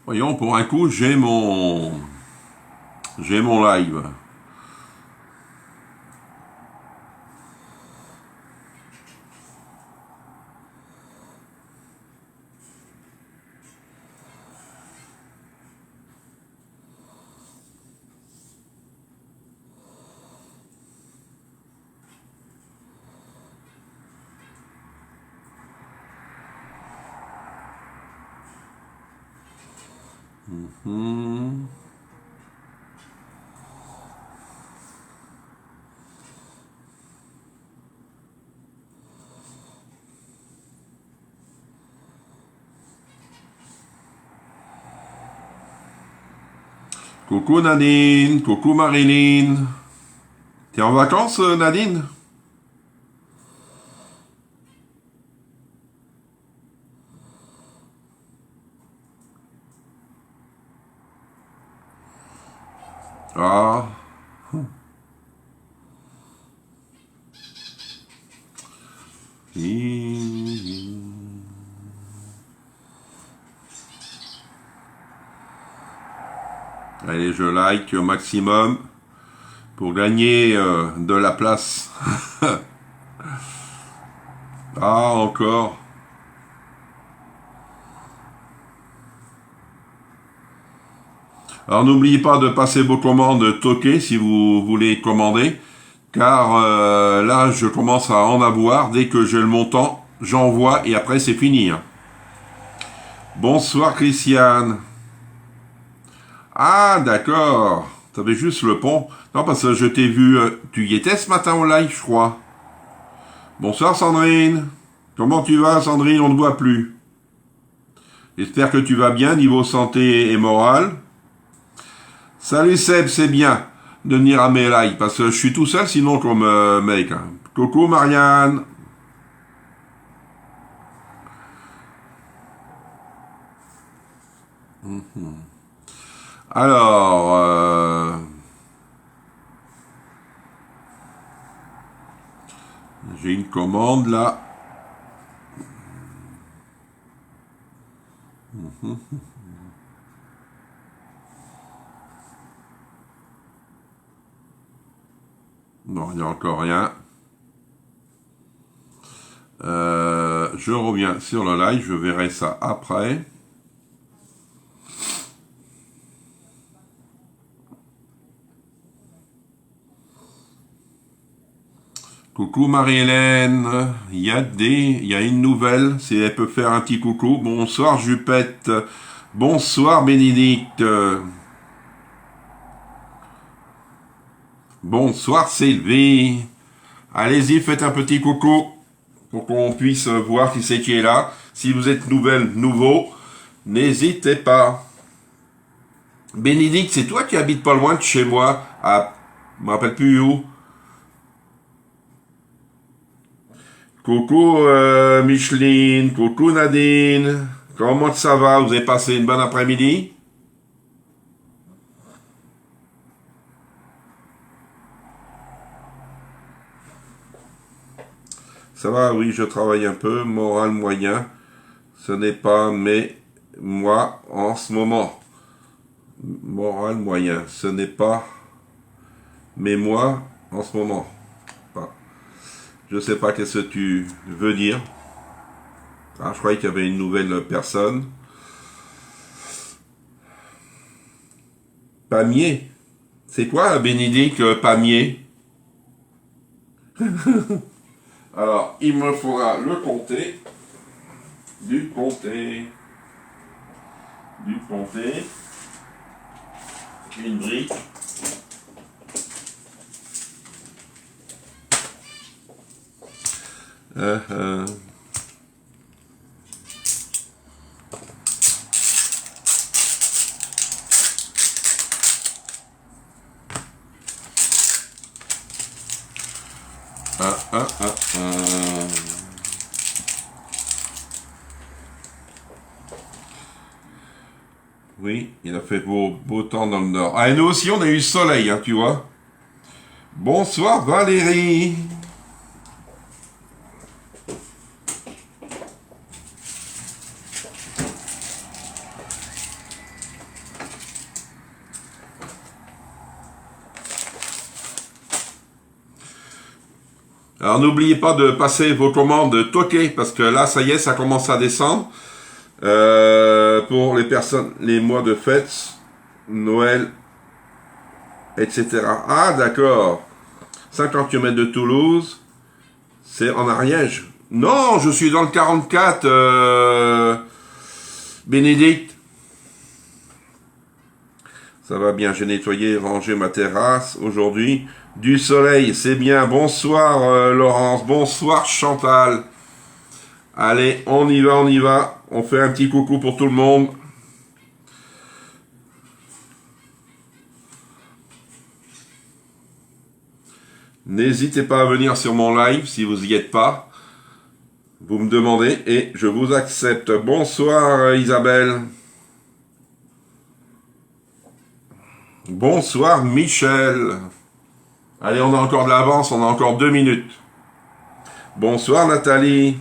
Voyons, pour un coup, j'ai mon live. Coucou Nadine, coucou Marilyn. T'es en vacances, Nadine? Ah. Allez, je like au maximum pour gagner de la place. Ah, encore. Alors n'oubliez pas de passer vos commandes toquées si vous voulez commander, car là je commence à en avoir. Dès que j'ai le montant, j'envoie et après c'est fini. Hein. Bonsoir Christiane. Ah d'accord, t'avais juste le pont. Non parce que je t'ai vu, tu y étais ce matin au live je crois. Bonsoir Sandrine. Comment tu vas Sandrine, on ne te voit plus. J'espère que tu vas bien niveau santé et morale. Salut Seb, c'est bien de venir à mes lives, parce que je suis tout seul sinon comme mec. Hein. Coucou Marianne. Alors, j'ai une commande là. Non, il n'y a encore rien. Je reviens sur le live, je verrai ça après. Coucou Marie-Hélène, il y a une nouvelle, si elle peut faire un petit coucou. Bonsoir Jupette, bonsoir Bénédicte, bonsoir Sylvie. Allez-y, faites un petit coucou pour qu'on puisse voir qui c'est qui est là. Si vous êtes nouveau, n'hésitez pas. Bénédicte, c'est toi qui habites pas loin de chez moi, je me rappelle plus où. Coucou Micheline, coucou Nadine, comment ça va? Vous avez passé une bonne après-midi? Ça va, oui, je travaille un peu, moral moyen, ce n'est pas mais moi en ce moment. Moral moyen, ce n'est pas mais moi en ce moment. Enfin, je sais pas qu'est-ce que tu veux dire. Ah, je croyais qu'il y avait une nouvelle personne. Pamier. C'est quoi, Bénédicte, Pamier? Alors, il me faudra le compter. Du comté. Une brique. Ah, ah, ah, ah. Oui, il a fait beau temps dans le nord. Ah, et nous aussi, on a eu le soleil, hein, tu vois. Bonsoir Valérie. Alors n'oubliez pas de passer vos commandes toquées, parce que là, ça y est, ça commence à descendre. Pour les personnes, les mois de fête, Noël, etc. Ah, d'accord. 50 km de Toulouse, c'est en Ariège. Non, je suis dans le 44, Bénédicte. Ça va bien, j'ai nettoyé, rangé ma terrasse aujourd'hui. Du soleil, c'est bien. Bonsoir Laurence, bonsoir Chantal. Allez, on y va, on y va. On fait un petit coucou pour tout le monde. N'hésitez pas à venir sur mon live si vous y êtes pas. Vous me demandez et je vous accepte. Bonsoir Isabelle. Bonsoir Michel. Allez, on a encore de l'avance, on a encore 2 minutes. Bonsoir Nathalie.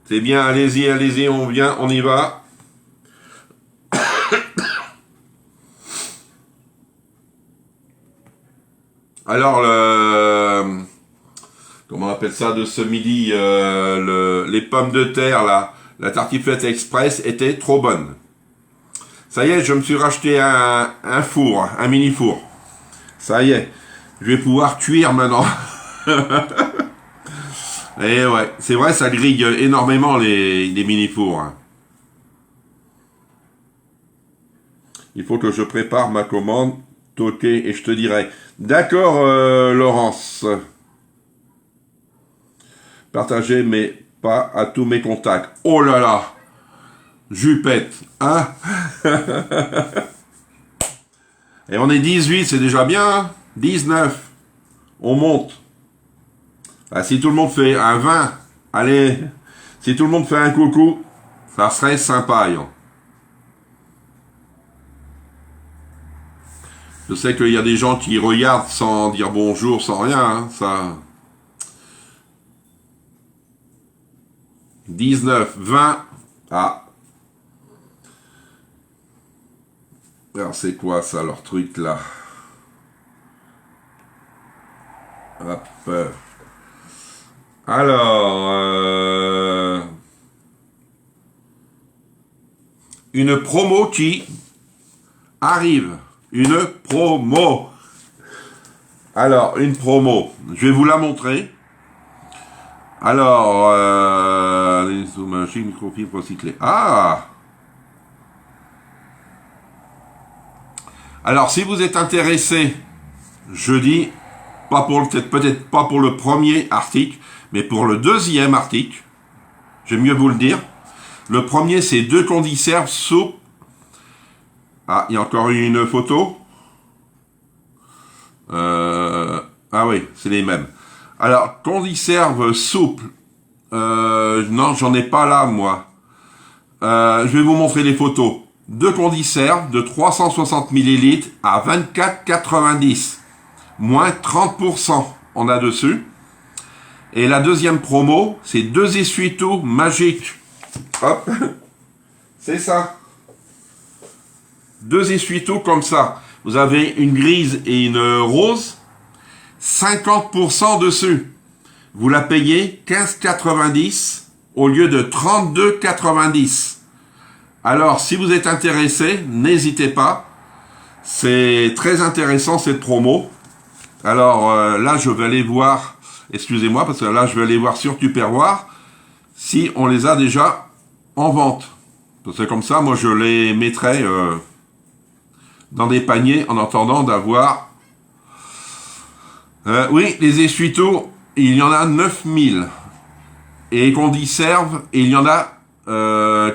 C'est bien, allez-y, allez-y, on vient, on y va. Alors, comment on appelle ça de ce midi, les pommes de terre, là, la tartiflette express était trop bonne. Ça y est, je me suis racheté un four, un mini four. Ça y est, je vais pouvoir cuire maintenant. Et ouais, c'est vrai, ça grille énormément les mini fours. Hein. Il faut que je prépare ma commande, toqué, et je te dirai. D'accord, Laurence. Partagez, mais pas à tous mes contacts. Oh là là, jupette, hein. Et on est 18, c'est déjà bien, hein. 19. On monte. Ah, si tout le monde fait un 20, allez, si tout le monde fait un coucou, ça serait sympa. Hein. Je sais qu'il y a des gens qui regardent sans dire bonjour, sans rien, hein, ça... 19, 20, ah. Alors c'est quoi ça, leur truc là? Hop. Alors, une promo qui arrive. Une promo. Alors, une promo. Je vais vous la montrer. Alors, les sous-machines, microfibre recyclée. Ah! Alors, si vous êtes intéressé, jeudi, peut-être pas pour le premier article, mais pour le deuxième article, j'aime mieux vous le dire. Le premier, c'est 2 condiserves soupe. Ah, il y a encore une photo. Ah oui, c'est les mêmes. Alors, conserve souple. Non, j'en ai pas là, moi. Je vais vous montrer les photos. 2 conserves de 360 ml à 24,90. Moins 30%, on a dessus. Et la deuxième promo, c'est 2 essuie-tout magiques. Hop, c'est ça. 2 essuie-tout comme ça. Vous avez une grise et une rose. 50% dessus. Vous la payez 15,90 au lieu de 32,90. Alors, si vous êtes intéressé, n'hésitez pas. C'est très intéressant cette promo. Alors là, je vais aller voir, excusez-moi, parce que là, je vais aller voir sur Tupperware si on les a déjà en vente. Parce que comme ça, moi, je les mettrai dans des paniers en attendant d'avoir... oui, les essuie-tout, il y en a 9000. Et qu'on dit serve, il y en a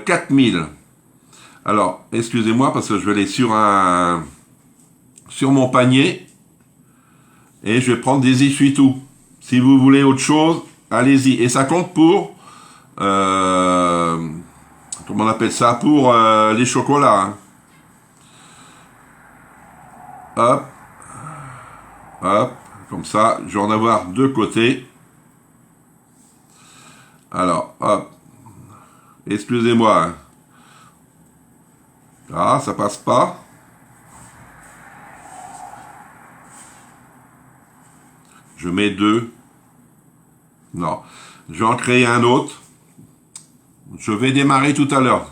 4000. Alors, excusez-moi, parce que je vais aller sur mon panier. Et je vais prendre des essuie-tout. Si vous voulez autre chose, allez-y. Et ça compte pour... comment on appelle ça? Pour les chocolats. Hein. Hop. Hop. Comme ça, je vais en avoir deux côtés. Alors, hop. Excusez-moi. Hein. Ah, ça passe pas. Je mets deux. Non. Je vais en créer un autre. Je vais démarrer tout à l'heure.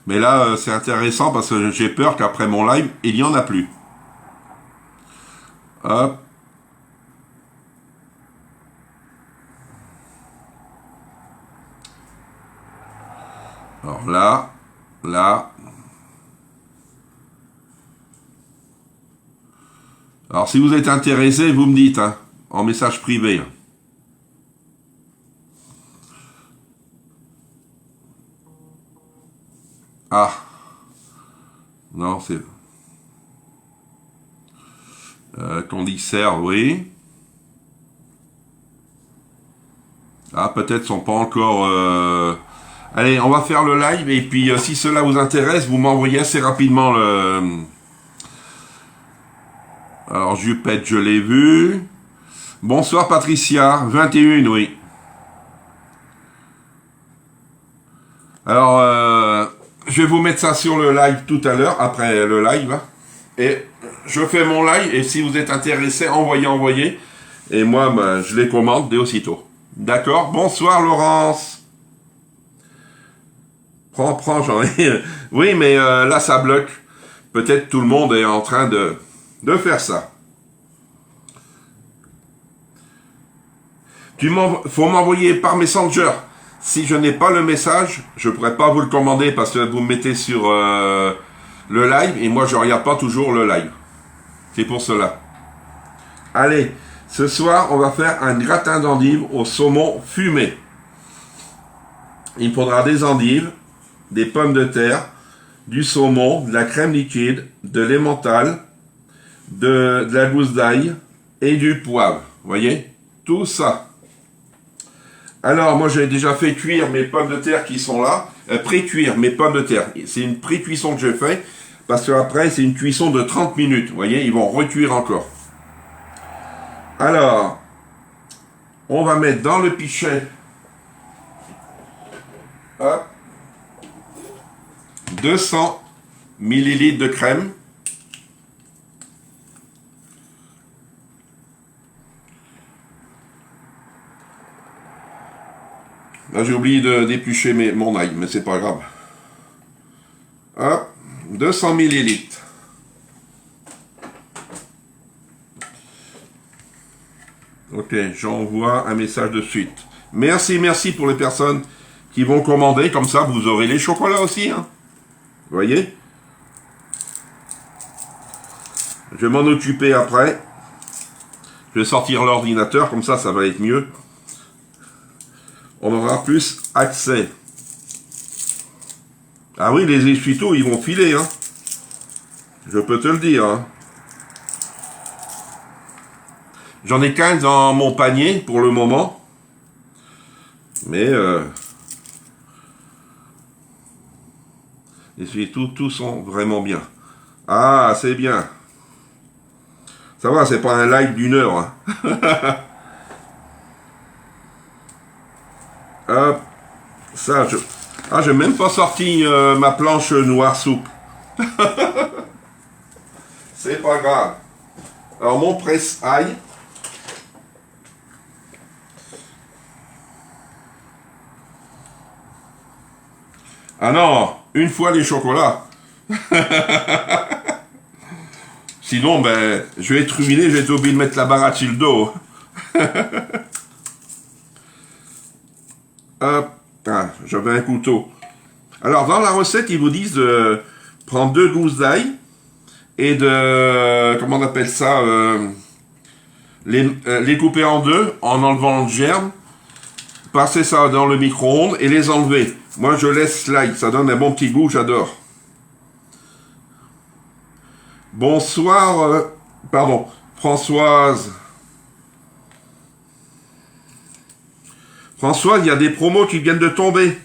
Mais là, c'est intéressant parce que j'ai peur qu'après mon live, il n'y en a plus. Hop. Alors là, là. Alors si vous êtes intéressé, vous me dites, hein, en message privé. Ah. Non, c'est... Condisert, oui. Ah, peut-être sont pas encore... Allez, on va faire le live, et puis si cela vous intéresse, vous m'envoyez assez rapidement le... Alors, Jupette, je l'ai vu. Bonsoir, Patricia. 21, oui. Alors, je vais vous mettre ça sur le live tout à l'heure, après le live. Et je fais mon live, et si vous êtes intéressé, envoyez. Et moi, ben, je les commande dès aussitôt. D'accord? Bonsoir, Laurence. Prends, j'en ai... Oui, mais là, ça bloque. Peut-être tout le monde est en train de faire ça. Faut m'envoyer par Messenger. Si je n'ai pas le message, je ne pourrais pas vous le commander parce que vous me mettez sur le live et moi je ne regarde pas toujours le live. C'est pour cela. Allez, ce soir on va faire un gratin d'endives au saumon fumé. Il me faudra des endives, des pommes de terre, du saumon, de la crème liquide, de l'emmental, de la gousse d'ail et du poivre. Vous voyez? Tout ça. Alors, moi, j'ai déjà fait cuire mes pommes de terre qui sont là. Pré-cuire mes pommes de terre. C'est une pré-cuisson que j'ai fait. Parce que après, c'est une cuisson de 30 minutes. Vous voyez, ils vont recuire encore. Alors, on va mettre dans le pichet. Hop. 200 ml de crème. Là, j'ai oublié de d'éplucher mon ail, mais c'est pas grave. Hop, 200 ml. Ok, j'envoie un message de suite. Merci pour les personnes qui vont commander. Comme ça, vous aurez les chocolats aussi. Hein. Vous voyez? Je vais m'en occuper après. Je vais sortir l'ordinateur, comme ça, ça va être mieux. On aura plus accès. Ah oui, les essuie-tout, ils vont filer, hein. Je peux te le dire, hein. J'en ai 15 dans mon panier, pour le moment. Mais, les essuie-tout, tous sont vraiment bien. Ah, c'est bien. Ça va, c'est pas un live d'une heure, hein. Hop, ça, j'ai même pas sorti ma planche noire soupe. C'est pas grave. Alors, mon presse-ail. Ah non, une fois les chocolats. Sinon, ben, je vais être ruiné, je vais être obligé de mettre la baratte sur le dos. Hop, ah, j'avais un couteau. Alors, dans la recette, ils vous disent de prendre 2 gousses d'ail et de, comment on appelle ça, les couper en deux en enlevant le germe, passer ça dans le micro-ondes et les enlever. Moi, je laisse l'ail, ça donne un bon petit goût, j'adore. Bonsoir, Pardon, Françoise. Françoise, il y a des promos qui viennent de tomber.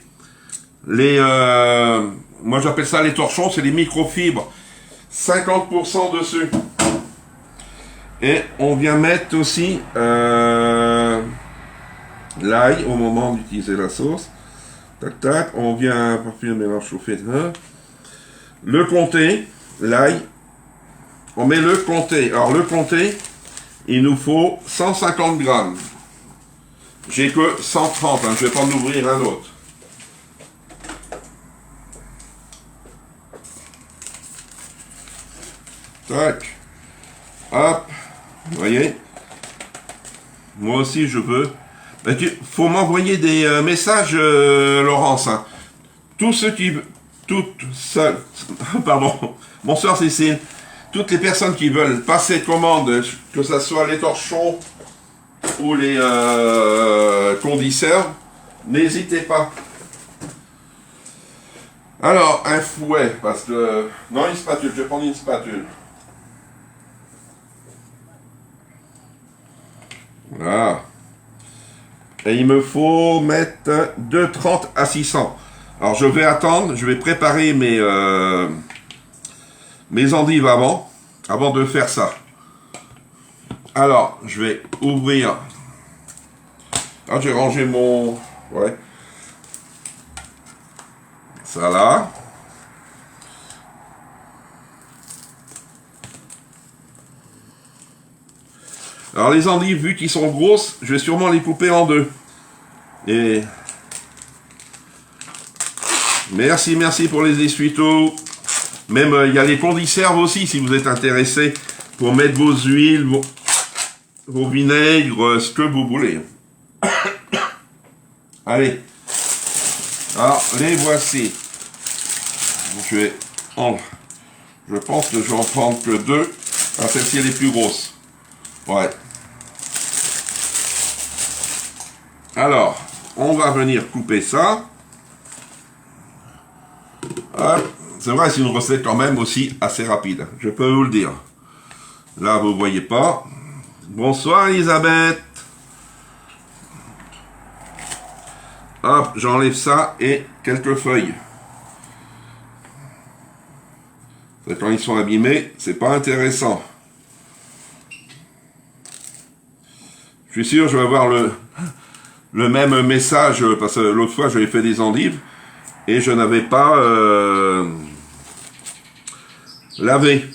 Moi j'appelle ça les torchons, c'est les microfibres. 50% dessus. Et on vient mettre aussi l'ail au moment d'utiliser la sauce. Tac tac, on vient parfumer le mélange chauffé. Le comté, l'ail, on met le comté. Alors le comté, il nous faut 150 grammes. J'ai que 130, hein, je vais pas en ouvrir un autre. Tac. Hop. Vous voyez. Moi aussi je veux. Ben, faut m'envoyer des messages, Laurence. Hein. Tous ceux qui... Toutes seules... Pardon. Bonsoir Cécile. Toutes les personnes qui veulent passer commande, que ce soit les torchons ou les condisseurs, n'hésitez pas. Alors, un fouet, parce que... Non, une spatule, je vais prendre une spatule. Voilà. Et il me faut mettre de 30 à 600. Alors, je vais attendre, je vais préparer mes endives avant de faire ça. Alors, je vais ouvrir. Ah, j'ai rangé mon... Ouais. Ça là. Alors les endives, vu qu'ils sont grosses, je vais sûrement les couper en deux. Et... Merci pour les essuie-tout. Même, il y a les conserves aussi, si vous êtes intéressé, pour mettre vos huiles, vos vinaigres, ce que vous voulez. Allez. Alors, les voici. Je pense que je vais en prendre que deux. Ah, celle-ci, elle est plus grosse. Ouais. Alors, on va venir couper ça. C'est vrai, c'est une recette quand même aussi assez rapide. Je peux vous le dire. Là, vous voyez pas. Bonsoir, Elisabeth. Hop, j'enlève ça et quelques feuilles. Quand ils sont abîmés, c'est pas intéressant. Je suis sûr, je vais avoir le même message, parce que l'autre fois, j'avais fait des endives et je n'avais pas lavé.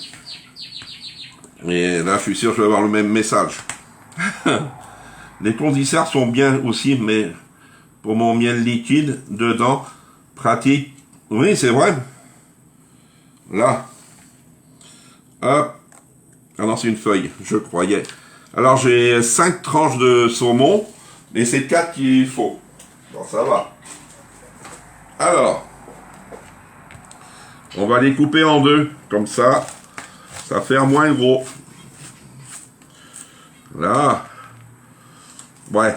Et là, je suis sûr, je vais avoir le même message. Les condenseurs sont bien aussi, mais pour mon miel liquide, dedans, pratique. Oui, c'est vrai. Là. Hop. Ah non, c'est une feuille, je croyais. Alors, j'ai 5 tranches de saumon, mais c'est 4 qu'il faut. Bon, ça va. Alors, on va les couper en deux, comme ça fait moins gros. Là. Ouais,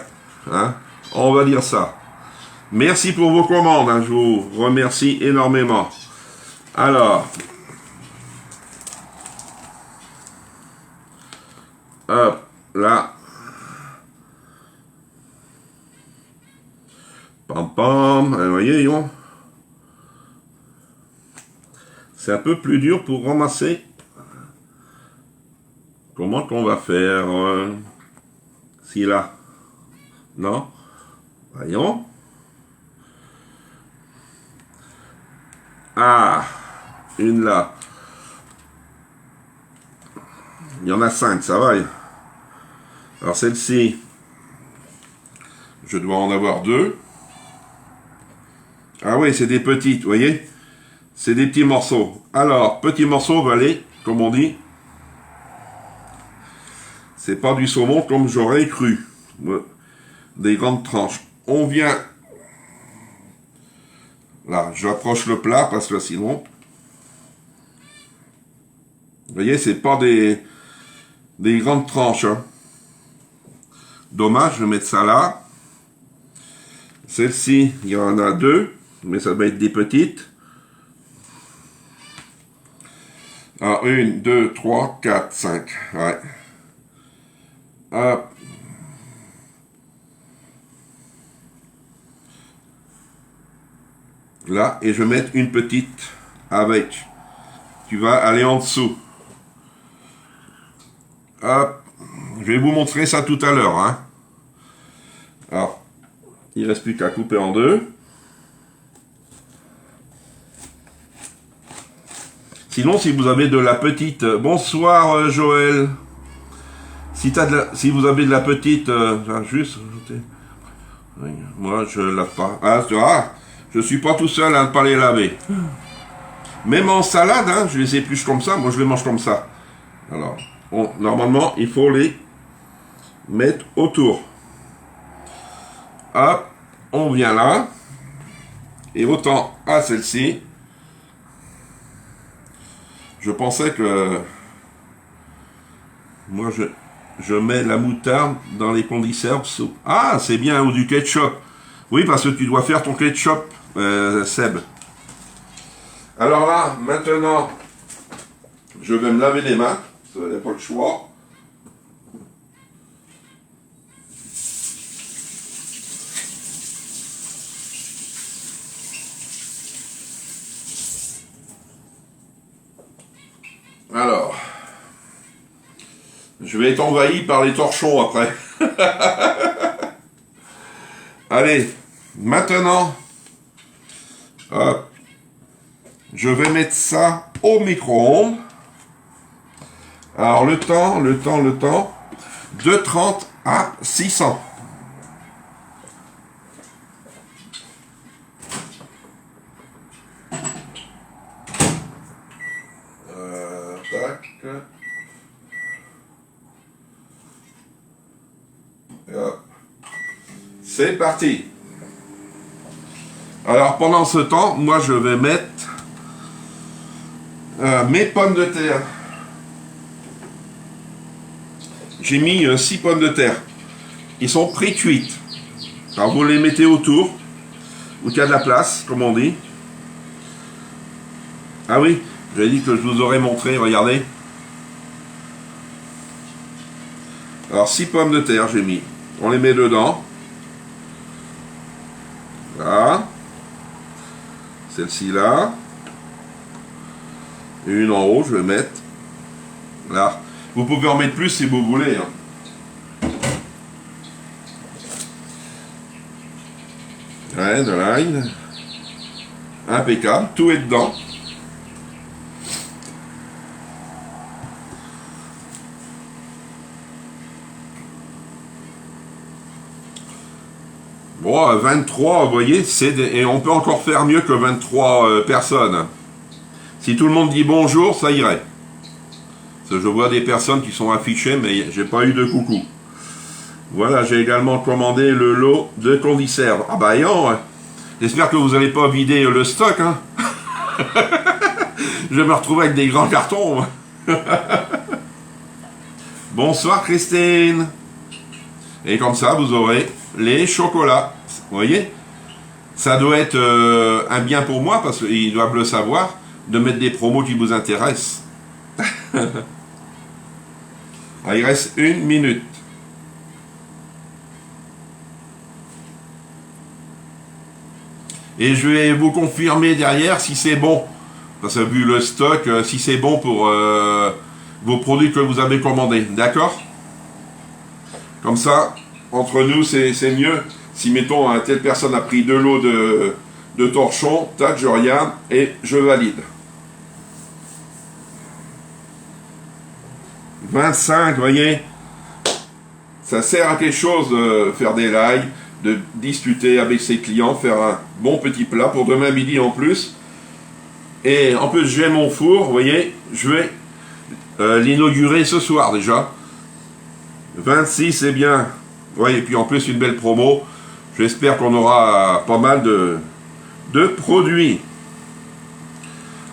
hein, on va dire ça. Merci pour vos commandes, hein, je vous remercie énormément. Alors, hop, là. Pam pam, vous voyez, c'est un peu plus dur pour ramasser. Comment qu'on va faire si là? Non? Voyons. Ah, une là. Il y en a 5, ça va. Alors celle-ci, je dois en avoir 2. Ah oui, c'est des petites, vous voyez? C'est des petits morceaux. Alors, petits morceaux va aller, comme on dit. C'est pas du saumon comme j'aurais cru. Des grandes tranches. On vient... Là, j'approche le plat parce que sinon... Vous voyez, c'est pas des grandes tranches. Hein. Dommage, je vais mettre ça là. Celle-ci, il y en a 2, mais ça va être des petites. Alors, 1, 2, 3, 4, 5. Ouais. Hop. Là, et je vais mettre une petite avec. Tu vas aller en dessous. Hop. Je vais vous montrer ça tout à l'heure. Hein. Alors, il ne reste plus qu'à couper en deux. Sinon, si vous avez de la petite... bonsoir, Joël. Si vous avez de la petite... juste... Oui, moi, je ne lave pas. Je suis pas tout seul à ne pas les laver. Même en salade, hein, je les épluche comme ça. Moi, je les mange comme ça. Alors, normalement, il faut les mettre autour. Hop, on vient là. Et autant à celle-ci. Je pensais que... Moi, je mets la moutarde dans les conserves. Ah, c'est bien, ou du ketchup. Oui, parce que tu dois faire ton ketchup, Seb. Alors là, maintenant, je vais me laver les mains. Ça n'a pas le choix. Alors, je vais être envahi par les torchons après. Allez, maintenant, hop, je vais mettre ça au micro-ondes. Alors le temps, de 30 à 600. Tac. C'est parti. Alors pendant ce temps, moi je vais mettre mes pommes de terre. J'ai mis 6 pommes de terre. Ils sont pré-cuites. Alors vous les mettez autour, où il y a de la place, comme on dit. Ah oui, j'avais dit que je vous aurais montré, regardez. Alors 6 pommes de terre j'ai mis. On les met dedans. Là. Celle-ci là. Et une en haut, je vais mettre. Là. Vous pouvez en mettre plus si vous voulez. Hein. Ouais, de l'ail. Impeccable. Tout est dedans. Bon, 23, vous voyez, et on peut encore faire mieux que 23 personnes. Si tout le monde dit bonjour, ça irait. Parce que je vois des personnes qui sont affichées, mais j'ai pas eu de coucou. Voilà, j'ai également commandé le lot de conserves. Ah bah non, j'espère que vous n'allez pas vider le stock. Hein. Je vais me retrouver avec des grands cartons. Bonsoir Christine. Et comme ça, vous aurez les chocolats. Vous voyez? Ça doit être un bien pour moi, parce qu'ils doivent le savoir, de mettre des promos qui vous intéressent. Ah, il reste 1 minute. Et je vais vous confirmer derrière si c'est bon. Parce que vu le stock, si c'est bon pour vos produits que vous avez commandés. D'accord? Comme ça, entre nous, c'est mieux. Si, mettons, telle personne a pris 2 lots de torchons, tac, je regarde et je valide. 25, vous voyez, ça sert à quelque chose de faire des lives, de discuter avec ses clients, faire un bon petit plat pour demain midi en plus. Et en plus, j'ai mon four, vous voyez, je vais l'inaugurer ce soir déjà. 26, c'est bien. Ouais, et puis en plus, une belle promo. J'espère qu'on aura pas mal de produits.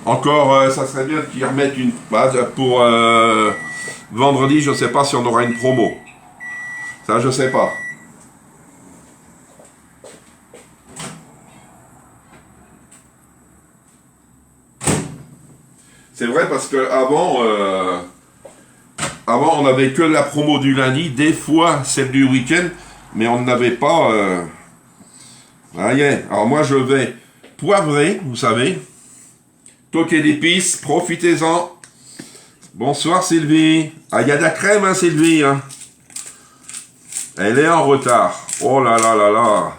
Encore, ça serait bien qu'ils remettent une base pour vendredi. Je ne sais pas si on aura une promo. Ça, je sais pas. C'est vrai parce que avant, on n'avait que la promo du lundi, des fois celle du week-end, mais on n'avait pas... Alors moi je vais poivrer, vous savez, toquer d'épices, profitez-en. Bonsoir Sylvie. Ah, il y a de la crème, hein, Sylvie, hein. Elle est en retard. Oh là là là là.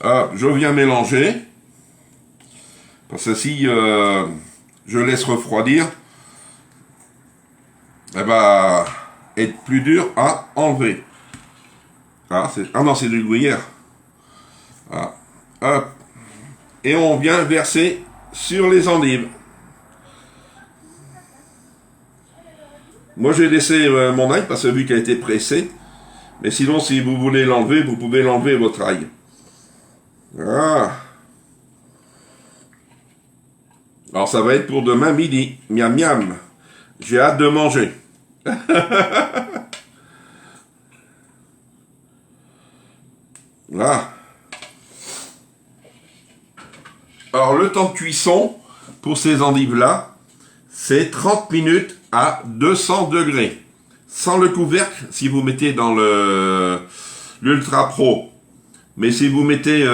Ah, je viens mélanger. Parce que si je laisse refroidir, elle va être plus dur à enlever. Ah non, c'est du gruyère. Ah. Hop. Et on vient verser sur les endives. Moi j'ai laissé mon ail parce que vu qu'elle a été pressée. Mais sinon si vous voulez l'enlever, vous pouvez l'enlever votre ail. Ah. Alors ça va être pour demain midi. Miam miam. J'ai hâte de manger. Là. Alors le temps de cuisson pour ces endives-là, c'est 30 minutes à 200 degrés. Sans le couvercle, si vous mettez dans l'Ultra Pro. Mais si vous mettez,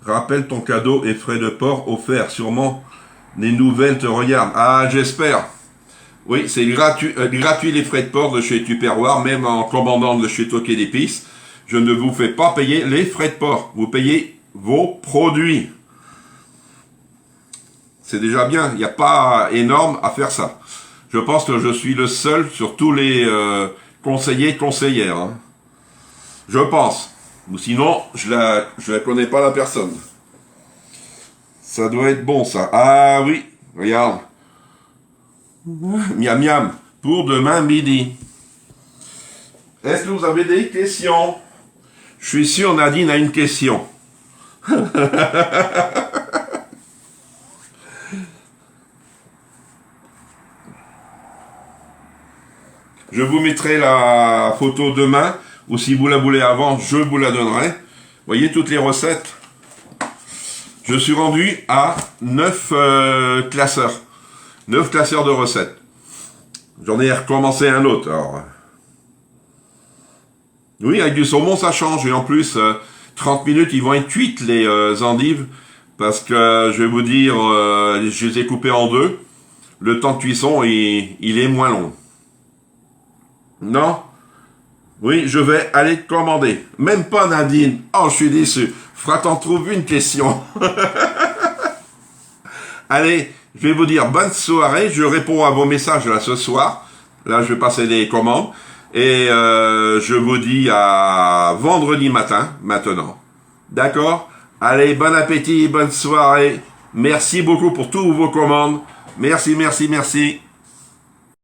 rappelle ton cadeau et frais de port offerts, sûrement les nouvelles te regardent. Ah, j'espère. Oui, c'est gratuit les frais de port de chez Tupperware, même en commandant de chez Toqué d'épices. Je ne vous fais pas payer les frais de port. Vous payez vos produits. C'est déjà bien. Il n'y a pas énorme à faire ça. Je pense que je suis le seul sur tous les conseillers, conseillères. Hein. Je pense. Ou sinon, je la connais pas la personne. Ça doit être bon ça. Ah oui, regarde. Miam miam. Pour demain midi. Est-ce que vous avez des questions? Je suis sûr Nadine a une question. Je vous mettrai la photo demain, ou si vous la voulez avant, je vous la donnerai. Voyez toutes les recettes. Je suis rendu à 9 classeurs. 9 classeurs de recettes. J'en ai recommencé un autre. Alors. Oui, avec du saumon, ça change. Et en plus, 30 minutes, ils vont être cuites, les endives. Parce que, je vais vous dire, je les ai coupées en deux. Le temps de cuisson, il est moins long. Non? Oui, je vais aller commander. Même pas Nadine. Oh, je suis déçu. Faudra t'en trouver une question. Allez, je vais vous dire bonne soirée. Je réponds à vos messages là ce soir. Là, je vais passer les commandes. Et je vous dis à vendredi matin, maintenant. D'accord? Allez, bon appétit, bonne soirée. Merci beaucoup pour toutes vos commandes. Merci, merci, merci.